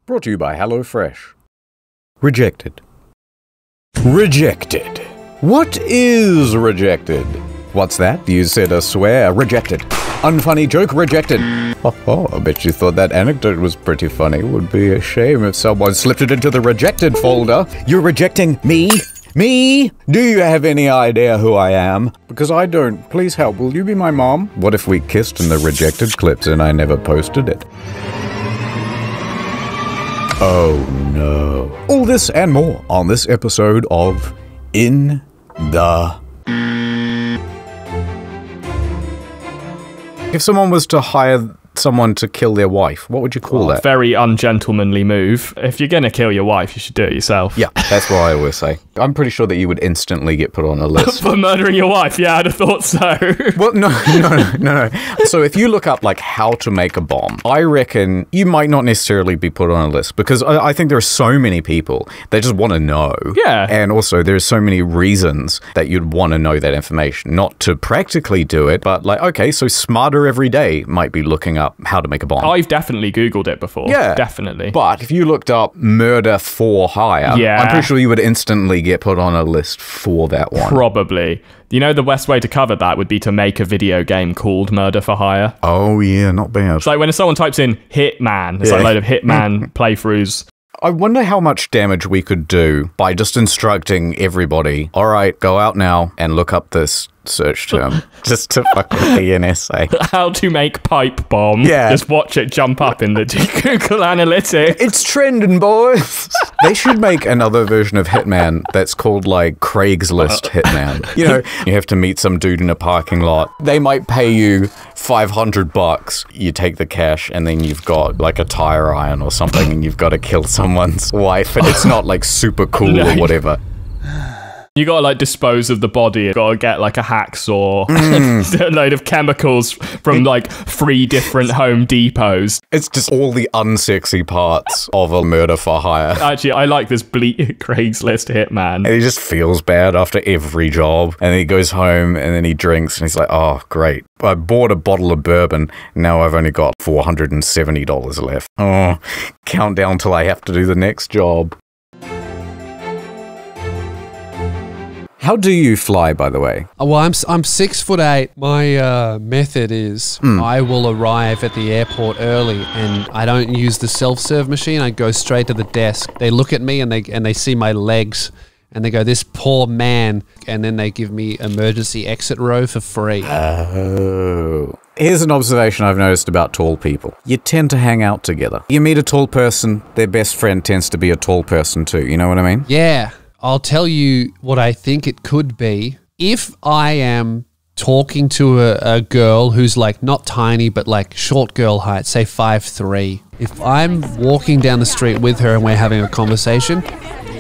Brought to you by HelloFresh. Rejected. Rejected. What is rejected? What's that? You said a swear. Rejected. Unfunny joke. Rejected. Oh, I bet you thought that anecdote was pretty funny. Would be a shame if someone slipped it into the rejected folder. You're rejecting me? Me? Do you have any idea who I am? Because I don't. Please help. Will you be my mom? What if we kissed in the rejected clips and I never posted it? Oh no. All this and more on this episode of In the... If someone was to hire someone to kill their wife, what would you call that? Very ungentlemanly move. If you're gonna kill your wife, you should do it yourself. Yeah, that's what I always say. I'm pretty sure that you would instantly get put on a list. For murdering your wife? Yeah, I'd have thought so. Well, no. So if you look up, like, how to make a bomb, I reckon you might not necessarily be put on a list, because I think there are so many people that just want to know. Yeah. And also, there's so many reasons that you'd want to know that information. Not to practically do it, but, like, okay, so Smarter Every Day might be looking up how to make a bomb. I've definitely Googled it before. Yeah. Definitely. But if you looked up murder for hire, Yeah. I'm pretty sure you would instantly get put on a list for that one. Probably. You know, the best way to cover that would be to make a video game called Murder for Hire. Oh yeah, not bad. It's like when someone types in Hitman, it's like a load of Hitman playthroughs. I wonder how much damage we could do by just instructing everybody, all right, go out now and look up this search term just to fuck with the NSA. How to make pipe bomb. Yeah. Just watch it jump up in the Google Analytics. It's trending, boys. They should make another version of Hitman that's called, like, Craigslist Hitman. You know, you have to meet some dude in a parking lot. They might pay you $500. You take the cash and then you've got, like, a tire iron or something and you've got to kill someone's wife and it's not, like, super cool or whatever. You gotta, like, dispose of the body. You gotta get, like, a hacksaw, a load of chemicals from, like, 3 different Home Depots. It's just all the unsexy parts of a murder for hire. Actually, I like this bleak Craigslist Hitman. And he just feels bad after every job. And then he goes home and then he drinks and he's like, oh, great. I bought a bottle of bourbon. Now I've only got $470 left. Oh, countdown till I have to do the next job. How do you fly, by the way? Well, I'm 6'8". My method is I will arrive at the airport early, and I don't use the self-serve machine. I go straight to the desk. They look at me and they see my legs, and they go, "This poor man," and then they give me emergency exit row for free. Oh. Here's an observation I've noticed about tall people. You tend to hang out together. You meet a tall person, their best friend tends to be a tall person too. You know what I mean? Yeah. I'll tell you what I think it could be. If I am talking to a girl who's, like, not tiny, but, like, short girl height, say 5'3". If I'm walking down the street with her and we're having a conversation,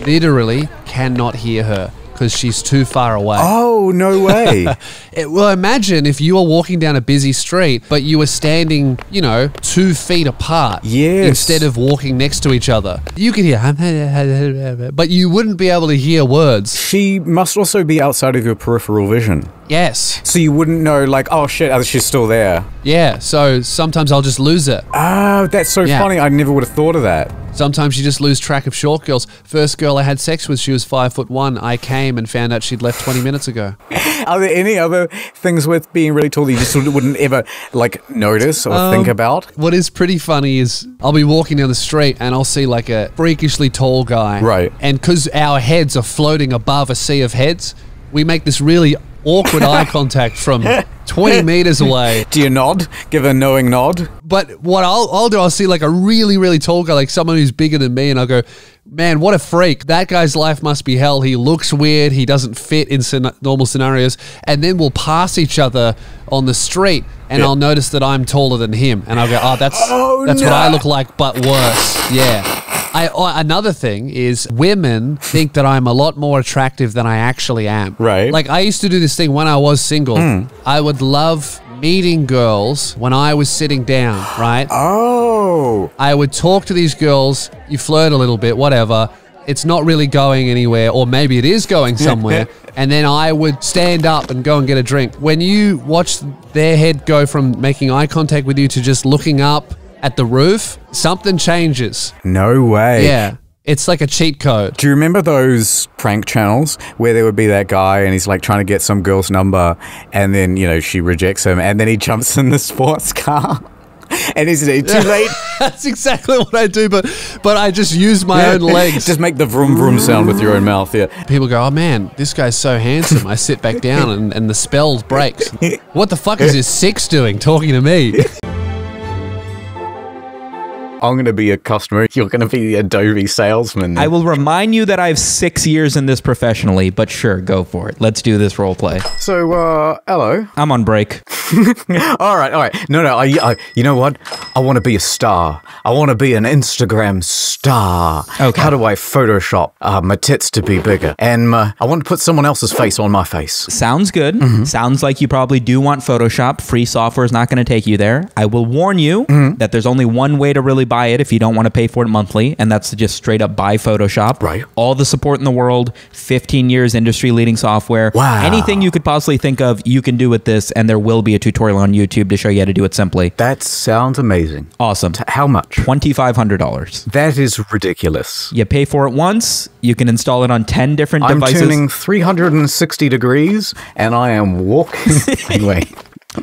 literally cannot hear her because she's too far away. Oh, no way. Well, imagine if you were walking down a busy street, but you were standing, 2 feet apart. Yes. Instead of walking next to each other. You could hear, but you wouldn't be able to hear words. She must also be outside of your peripheral vision. Yes. So you wouldn't know, like, oh shit, she's still there. Yeah, so sometimes I'll just lose it. Oh, that's so funny. I never would have thought of that. Sometimes you just lose track of short girls. First girl I had sex with, she was 5'1". I came and found out she'd left 20 minutes ago. Are there any other things with being really tall that you just sort of wouldn't ever, like, notice or think about? What is pretty funny is I'll be walking down the street and I'll see, like, a freakishly tall guy. Right. And because our heads are floating above a sea of heads, we make this really awkward eye contact from 20 meters away. Do you nod? Give a knowing nod? But what I'll do, I'll see, like, a really, really tall guy, like someone who's bigger than me, and I'll go, man, what a freak. That guy's life must be hell. He looks weird. He doesn't fit in normal scenarios. And then we'll pass each other on the street, and I'll notice that I'm taller than him. And I'll go, oh, that's what I look like, but worse. Yeah. Another thing is women think that I'm a lot more attractive than I actually am. Right. Like, I used to do this thing when I was single. I would love meeting girls when I was sitting down, right? Oh. I would talk to these girls, you flirt a little bit, whatever. It's not really going anywhere, or maybe it is going somewhere. And then I would stand up and go and get a drink. When you watch their head go from making eye contact with you to just looking up at the roof, something changes. No way. Yeah. It's like a cheat code. Do you remember those prank channels where there would be that guy and he's like trying to get some girl's number and then, you know, she rejects him and then he jumps in the sports car and isn't it too late? That's exactly what I do, but I just use my own legs. Just make the vroom vroom sound with your own mouth, yeah. People go, oh man, this guy's so handsome. I sit back down and the spell breaks. What the fuck is this six doing talking to me? I'm going to be a customer. You're going to be the Adobe salesman. I will remind you that I have 6 years in this professionally, but sure, go for it. Let's do this role play. So, hello. I'm on break. All right. No, I you know what? I want to be a star. I want to be an Instagram star. Okay. How do I Photoshop my tits to be bigger? And I want to put someone else's face on my face. Sounds good. Sounds like you probably do want Photoshop. Free software is not going to take you there. I will warn you that there's only one way to really buy it if you don't want to pay for it monthly, and that's to just straight up buy Photoshop. Right. All the support in the world, 15 years industry leading software. Wow. Anything you could possibly think of, you can do with this, and there will be a tutorial on YouTube to show you how to do it simply. That sounds amazing. Awesome. How much? $2,500. That is ridiculous. You pay for it once, you can install it on 10 different I'm devices. turning 360 degrees and I am walking away.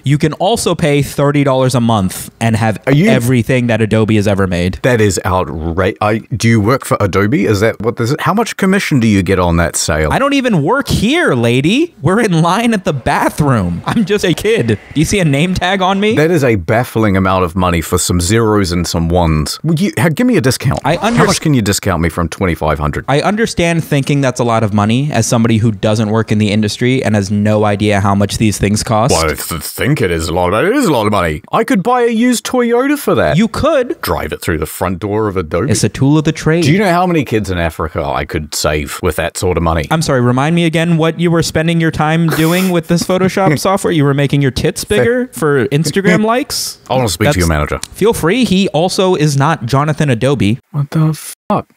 You can also pay $30 a month and have everything that Adobe has ever made. That is outrageous. Do you work for Adobe? Is that what this is? How much commission do you get on that sale? I don't even work here, lady. We're in line at the bathroom. I'm just a kid. Do you see a name tag on me? That is a baffling amount of money for some zeros and some ones. Give me a discount. How much can you discount me from $2,500? I understand thinking that's a lot of money as somebody who doesn't work in the industry and has no idea how much these things cost. Well, I think it is a lot of money. It is a lot of money. I could buy a used Toyota for that. You could. Drive it through the front door of Adobe. It's a tool of the trade. Do you know how many kids in Africa I could save with that sort of money? I'm sorry, remind me again what you were spending your time doing with this Photoshop software? You were making your tits bigger for Instagram likes? I want to speak to your manager. Feel free. He also is not Jonathan Adobe. What the fuck?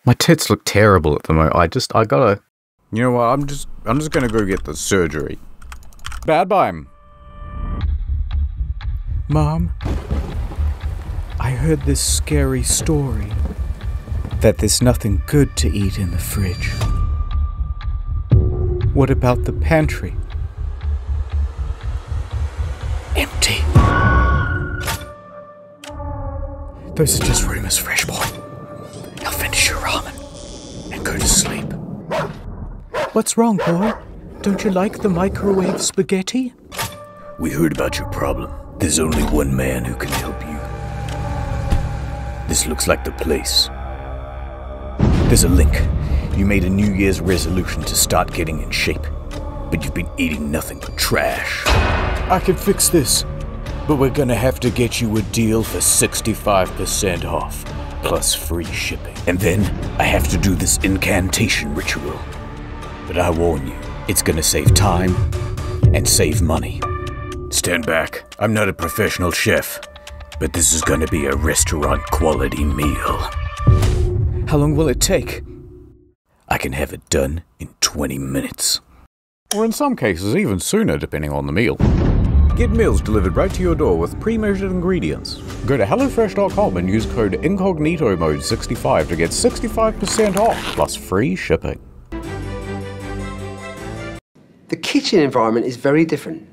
My tits look terrible at the moment. I gotta... You know what? I'm just gonna go get the surgery. Bad bye. Mom, I heard this scary story that there's nothing good to eat in the fridge. What about the pantry? Empty. Those are just rumors, Fresh Boy. Now finish your ramen and go to sleep. What's wrong, boy? Don't you like the microwave spaghetti? We heard about your problem. There's only one man who can help you. This looks like the place. There's a link. You made a New Year's resolution to start getting in shape, but you've been eating nothing but trash. I can fix this, but we're gonna have to get you a deal for 65% off, plus free shipping. And then I have to do this incantation ritual. But I warn you, it's gonna save time and save money. Stand back. I'm not a professional chef, but this is gonna be a restaurant quality meal. How long will it take? I can have it done in 20 minutes. Or in some cases, even sooner, depending on the meal. Get meals delivered right to your door with pre-measured ingredients. Go to HelloFresh.com and use code IncognitoMode65 to get 65% off, plus free shipping. The kitchen environment is very different.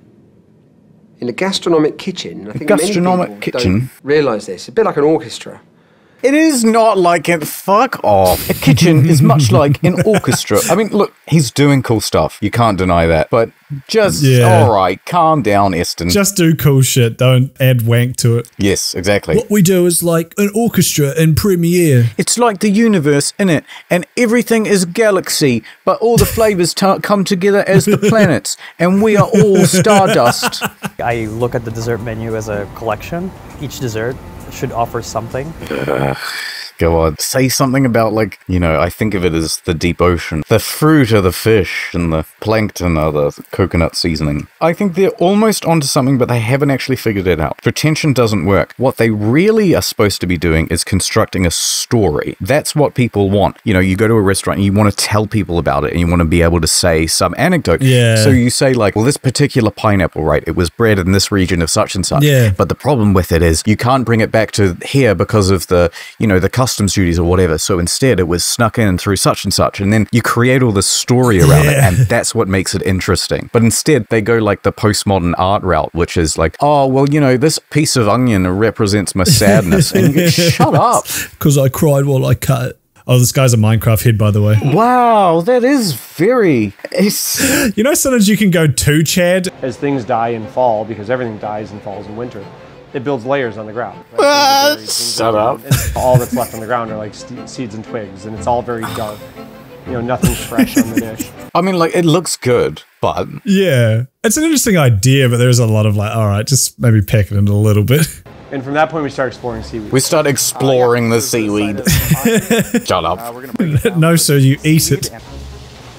In a gastronomic kitchen, I think gastronomic many people kitchen? don't realise this. A bit like an orchestra. It is not like it. Fuck off. A kitchen is much like an orchestra. I mean, look, he's doing cool stuff. You can't deny that. But just, all right, calm down, Eston. Just do cool shit. Don't add wank to it. Yes, exactly. What we do is like an orchestra in Premiere. It's like the universe, innit? And everything is galaxy, but all the flavors come together as the planets, and we are all stardust. I look at the dessert menu as a collection. Each dessert should offer something. Go on. Say something about, like, you know, I think of it as the deep ocean. The fruit are the fish and the plankton are the coconut seasoning. I think they're almost onto something, but they haven't actually figured it out. Pretension doesn't work. What they really are supposed to be doing is constructing a story. That's what people want. You know, you go to a restaurant and you want to tell people about it and you want to be able to say some anecdote. Yeah. So you say, like, well, this particular pineapple, right, it was bred in this region of such and such. Yeah. But the problem with it is you can't bring it back to here because of the, you know, the customs duties or whatever. So instead it was snuck in through such and such. And then you create all this story around it. And that's what makes it interesting. But instead they go like the postmodern art route, which is like, oh, well, you know, this piece of onion represents my sadness. And you go, shut up. Because I cried while I cut it. Oh, this guy's a Minecraft head, by the way. Wow, that is very... You know, sometimes you can go too Chad. As things die and fall, because everything dies and falls in winter, it builds layers on the ground. Right? Shut up. All that's left on the ground are like seeds and twigs, and it's all very dark. You know, nothing's fresh on the dish. I mean, like, it looks good, but... Yeah. It's an interesting idea, but there's a lot of like, all right, just maybe pack it in a little bit. And from that point, we start exploring seaweed. We start exploring the seaweed. Shut up. No, sir, you eat it.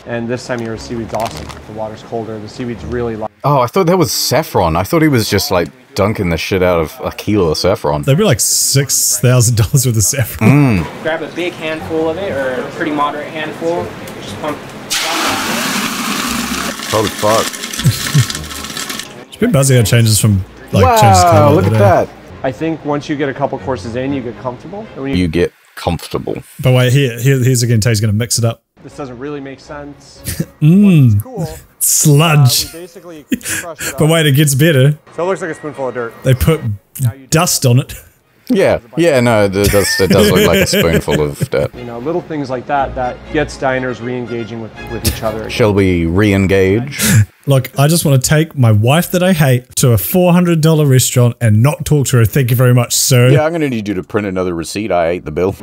And this time of year, seaweed's awesome. The water's colder, the seaweed's really light. Oh, I thought that was saffron. I thought he was just, like, dunking the shit out of a kilo of saffron. They'd be like $6,000 worth of saffron. Grab a big handful of it, or a pretty moderate handful. Just pump. Holy fuck. It's been buzzy how it changes from, like, Wow, changes color. look at that. I think once you get a couple courses in, you get comfortable. And when You get comfortable. But wait, here's again, Tay's going to mix it up. this doesn't really make sense. It's cool. Sludge. We basically crushed it But up. wait, it gets better. So it looks like a spoonful of dirt. They put dust on it. Yeah, no, it does look like a spoonful of dirt. You know, little things like that that gets diners re-engaging with each other. Shall we re-engage? Look, I just want to take my wife that I hate to a $400 restaurant and not talk to her. Thank you very much, sir. Yeah, I'm gonna need you to print another receipt. I ate the bill.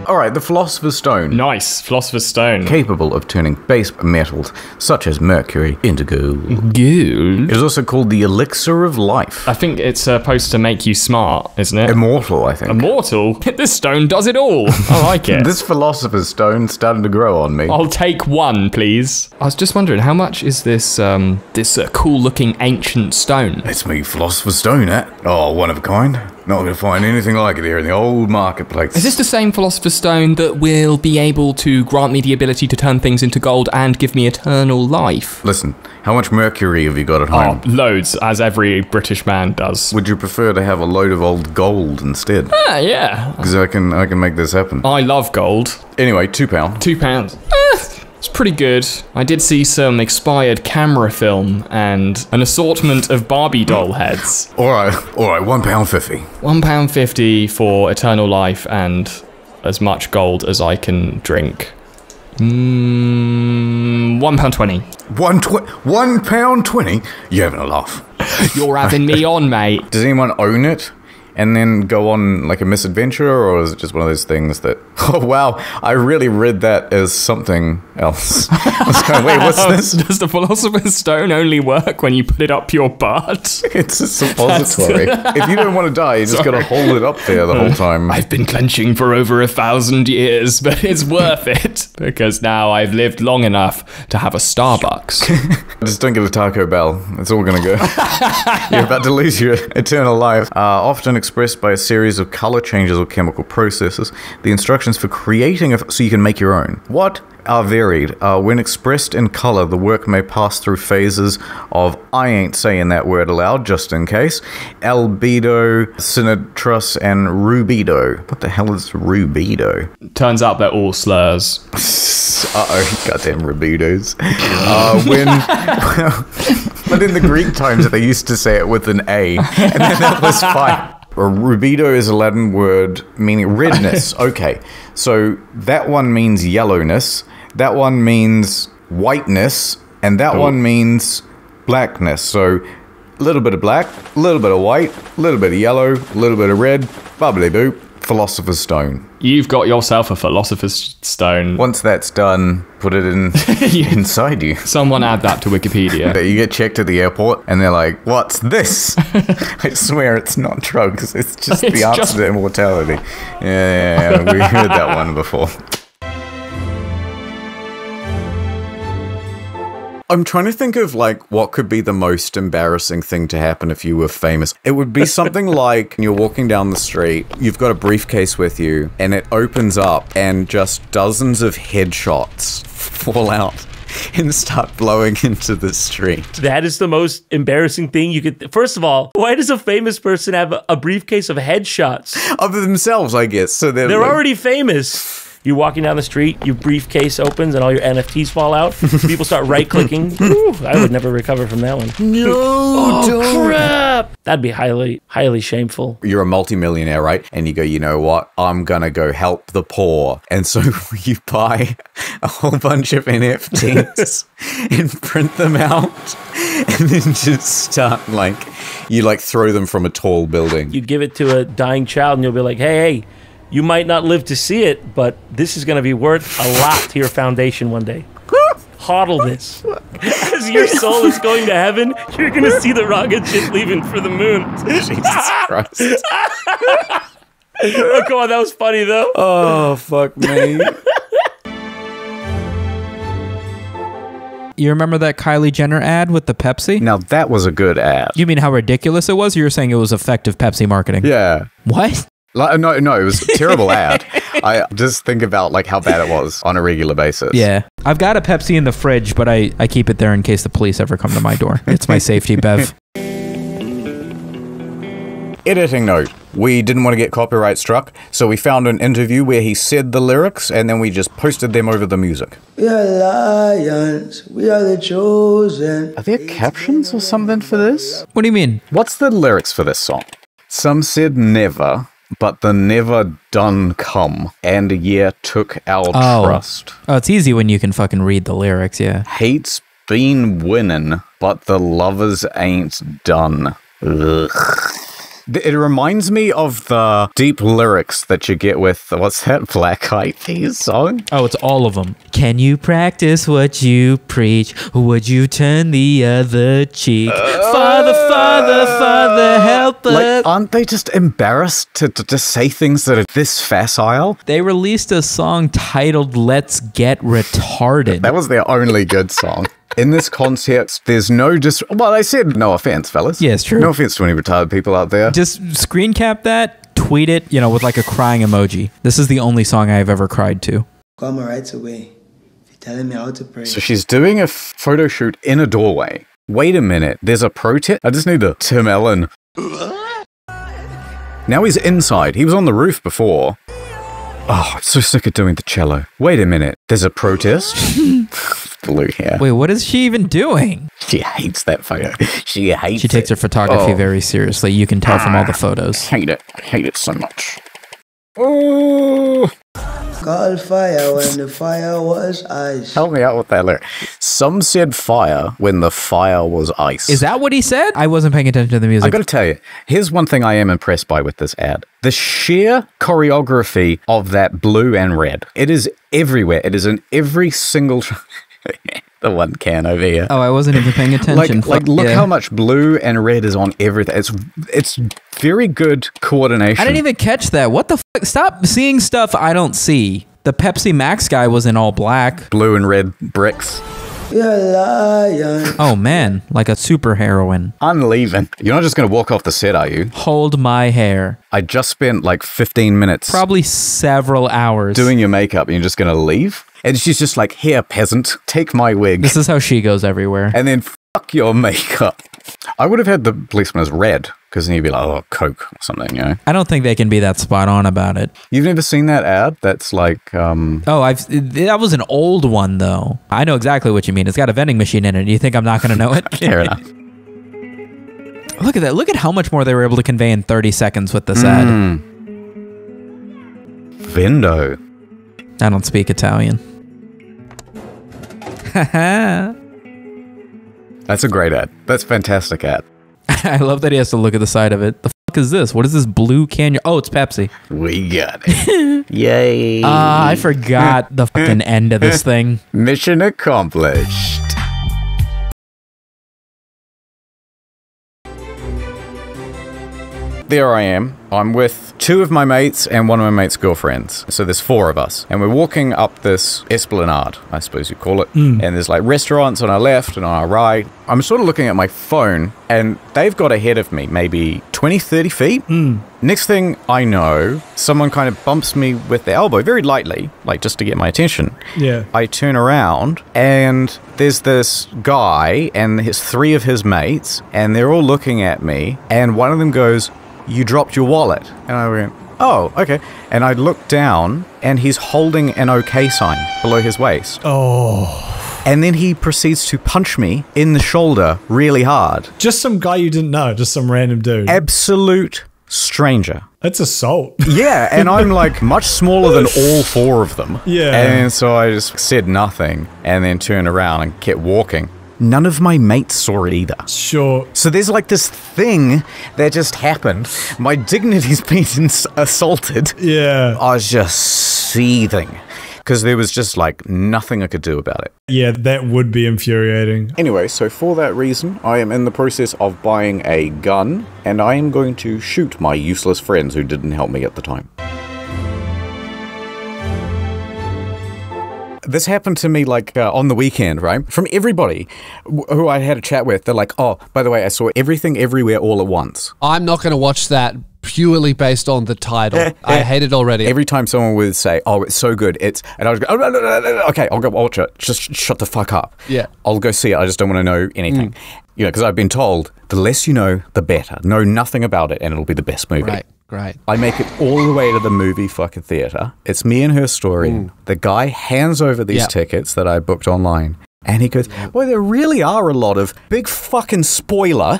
Alright, the Philosopher's Stone. Nice. Philosopher's Stone. Capable of turning base metals, such as mercury, into gold. Good. It is also called the Elixir of Life. I think it's supposed to make you smart, isn't it? Immortal, I think. Immortal? This stone does it all. I like it. This Philosopher's Stone's starting to grow on me. I'll take one, please. I was just wondering, how much is this cool-looking ancient stone? It's me, Philosopher's Stone, eh? Oh, one of a kind. Not gonna find anything like it here in the old marketplace. Is this the same Philosopher's Stone that will be able to grant me the ability to turn things into gold and give me eternal life? Listen, how much mercury have you got at home? Oh, loads, as every British man does. Would you prefer to have a load of old gold instead? Ah, yeah. Because I can make this happen. I love gold. Anyway, £2. £2. It's pretty good. I did see some expired camera film and an assortment of Barbie doll heads. Alright, £1.50. £1.50 for eternal life and as much gold as I can drink. £1.20. £1.20? You're having a laugh. You're having me on, mate. Does anyone own it and then go on like a misadventure, or is it just one of those things that, oh wow, I really read that as something else. I was going, wait, what's this? Does the Philosopher's Stone only work when you put it up your butt? It's a suppository. If you don't want to die, you just gotta hold it up there the whole time. I've been clenching for over 1,000 years, but it's worth it because now I've lived long enough to have a Starbucks. Just don't get a Taco Bell. It's all gonna go. You're about to lose your eternal life. Often expressed by a series of color changes or chemical processes, the instructions for creating so you can make your own. What are varied. When expressed in color, the work may pass through phases of, I ain't saying that word aloud, just in case, albedo, sinitrus, and rubido. What the hell is rubido? Turns out they're all slurs. Uh-oh, goddamn rubidos. But in the Greek times, they used to say it with an A, and then that was fine. Rubido is a Latin word meaning redness. Okay, so that one means yellowness, that one means whiteness, and that one means blackness. So a little bit of black, a little bit of white, a little bit of yellow, a little bit of red, bubbly boop, Philosopher's Stone. You've got yourself a Philosopher's Stone. Once that's done, put it in inside you. Someone add that to Wikipedia. You get checked at the airport, and they're like, "What's this?" I swear it's not drugs. It's just the answer to immortality. Yeah, we heard that one before. I'm trying to think of, like, what could be the most embarrassing thing to happen if you were famous. It would be something like you're walking down the street, you've got a briefcase with you, and it opens up, and just dozens of headshots fall out and start blowing into the street. That is the most embarrassing thing you could... First of all, why does a famous person have a briefcase of headshots? Of themselves, I guess. So they're like, already famous. You're walking down the street, your briefcase opens, and all your NFTs fall out. People start right-clicking. Ooh, I would never recover from that one. No, don't. Crap! That'd be highly, highly shameful. You're a multimillionaire, right? And you go, you know what? I'm gonna go help the poor. And so you buy a whole bunch of NFTs and print them out, and then just start, like, you, like, throw them from a tall building. You give it to a dying child, and you'll be like, hey, you might not live to see it, but this is going to be worth a lot to your foundation one day. Hodl this. As your soul is going to heaven, you're going to see the rocket ship leaving for the moon. Jesus Christ. Oh, come on, that was funny, though. Oh, fuck me. You remember that Kylie Jenner ad with the Pepsi? Now, that was a good ad. You mean how ridiculous it was? Or you're saying it was effective Pepsi marketing? Yeah. What? No, it was a terrible ad. I just think about, like, how bad it was on a regular basis. Yeah. I've got a Pepsi in the fridge, but I keep it there in case the police ever come to my door. It's my safety bev. Editing note. We didn't want to get copyright struck, so we found an interview where he said the lyrics, and then we just posted them over the music. We are lions, we are the chosen. Are there captions or something for this? What do you mean? What's the lyrics for this song? Some said never, but the never done come, and a year took our trust. Oh, it's easy when you can fucking read the lyrics, yeah. Hate's been winning, but the lovers ain't done. Ugh. It reminds me of the deep lyrics that you get with, what's that, Black Eyed Peas song? Oh, it's all of them. Can you practice what you preach? Would you turn the other cheek? Father, Father, Father, help us. Like, aren't they just embarrassed to just say things that are this facile? They released a song titled Let's Get Retarded. That was their only good song. In this context, there's no well, I said no offense, fellas. Yeah, it's true. No offense to any retarded people out there. Just screen cap that, tweet it, with like a crying emoji. This is the only song I've ever cried to. Come right away. You're telling me how to pray. So she's doing a photo shoot in a doorway. Wait a minute, there's a protest? I just need the Tim Allen. Now he's inside. He was on the roof before. Oh, I'm so sick of doing the cello. Wait a minute, there's a protest? Blue hair. Wait, what is she even doing? She hates that photo. She hates it. She takes her photography very seriously. You can tell from all the photos. I hate it so much. Oh. Call fire when the fire was ice. Help me out with that lyric. Some said fire when the fire was ice. Is that what he said? I wasn't paying attention to the music. I gotta tell you, here's one thing I am impressed by with this ad. The sheer choreography of that blue and red. It is everywhere. It is in every single... The one can over here. Oh, I wasn't even paying attention. Look how much blue and red is on everything. It's very good coordination. I didn't even catch that. What the fuck? Stop seeing stuff I don't see. The Pepsi Max guy was in all black. Blue and red bricks. You're lying. Oh man, like a super heroine. I'm leaving. You're not just going to walk off the set, are you? Hold my hair. I just spent like 15 minutes. Probably several hours. Doing your makeup and you're just going to leave? And she's just like, here, peasant, take my wig. This is how she goes everywhere. And then fuck your makeup. I would have had the policeman as red, because then he'd be like, oh, Coke or something, I don't think they can be that spot on about it. You've never seen that ad? That's like, Oh, that was an old one, though. I know exactly what you mean. It's got a vending machine in it. You think I'm not going to know it? Fair enough. Look at that. Look at how much more they were able to convey in 30 seconds with this ad. Vendo. I don't speak Italian. That's a great ad. That's a fantastic ad. I love that he has to look at the side of it. The fuck fuck is this? What is this blue can? Oh, it's Pepsi. We got it. Yay. I forgot the fucking end of this thing. Mission accomplished. There I am. I'm with two of my mates and one of my mates' girlfriends. So there's four of us. And we're walking up this esplanade, I suppose you call it. And there's like restaurants on our left and on our right. I'm sort of looking at my phone and they've got ahead of me, maybe 20, 30 feet. Next thing I know, someone kind of bumps me with their elbow very lightly, like just to get my attention. Yeah. I turn around and there's this guy and his three of his mates and they're all looking at me and one of them goes, "You dropped your wallet." And I went, "Oh, okay." And I looked down and he's holding an OK sign below his waist. Oh. And then he proceeds to punch me in the shoulder really hard. Just some guy you didn't know, just some random dude. Absolute stranger. That's assault. Yeah, and I'm like much smaller than all four of them. Yeah. And so I just said nothing and then turned around and kept walking. None of my mates saw it either. Sure. So there's like this thing that just happened. My dignity's been assaulted. Yeah. I was just seething because there was just like nothing I could do about it. Yeah, that would be infuriating. Anyway, so for that reason, I am in the process of buying a gun and I am going to shoot my useless friends who didn't help me at the time. This happened to me like on the weekend, right? From everybody who I had a chat with, they're like, "Oh, by the way, I saw Everything Everywhere All at Once." I'm not going to watch that purely based on the title. I hate it already. Every time someone would say, "Oh, it's so good," and I would go, "Oh, no, okay, I'll go watch it. Just shut the fuck up." Yeah. I'll go see it. I just don't want to know anything. You know, because I've been told, the less you know, the better. Know nothing about it and it'll be the best movie. Right. Great. I make it all the way to the movie fucking theater. It's me and her story. The guy hands over these tickets that I booked online. And he goes, "Boy, there really are a lot of big fucking spoiler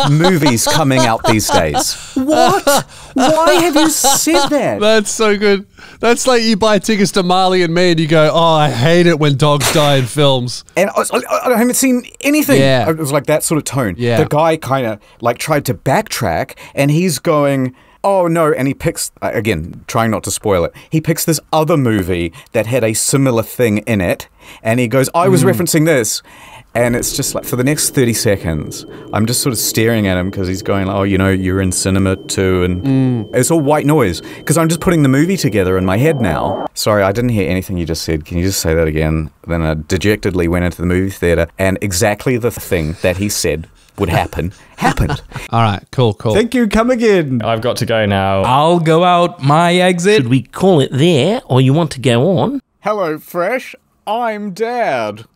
movies coming out these days." What? Why have you said that? That's so good. That's like you buy tickets to Marley and Me and you go, "Oh, I hate it when dogs die in films." And I haven't seen anything. Yeah. It was like that sort of tone. Yeah. The guy kind of like tried to backtrack and he's going, "Oh no," and he picks, again, trying not to spoil it, he picks this other movie that had a similar thing in it, and he goes, "I was referencing this," and it's just like, for the next 30 seconds, I'm just sort of staring at him because he's going, "Oh, you know, you're in cinema too," and it's all white noise, because I'm just putting the movie together in my head now. Sorry, I didn't hear anything you just said. Can you just say that again? Then I dejectedly went into the movie theater, and exactly the thing that he said would happen, happened. All right, cool. Thank you, come again. I've got to go now. I'll go out my exit. Should we call it there, or you want to go on? Hello, Fresh. I'm Dad.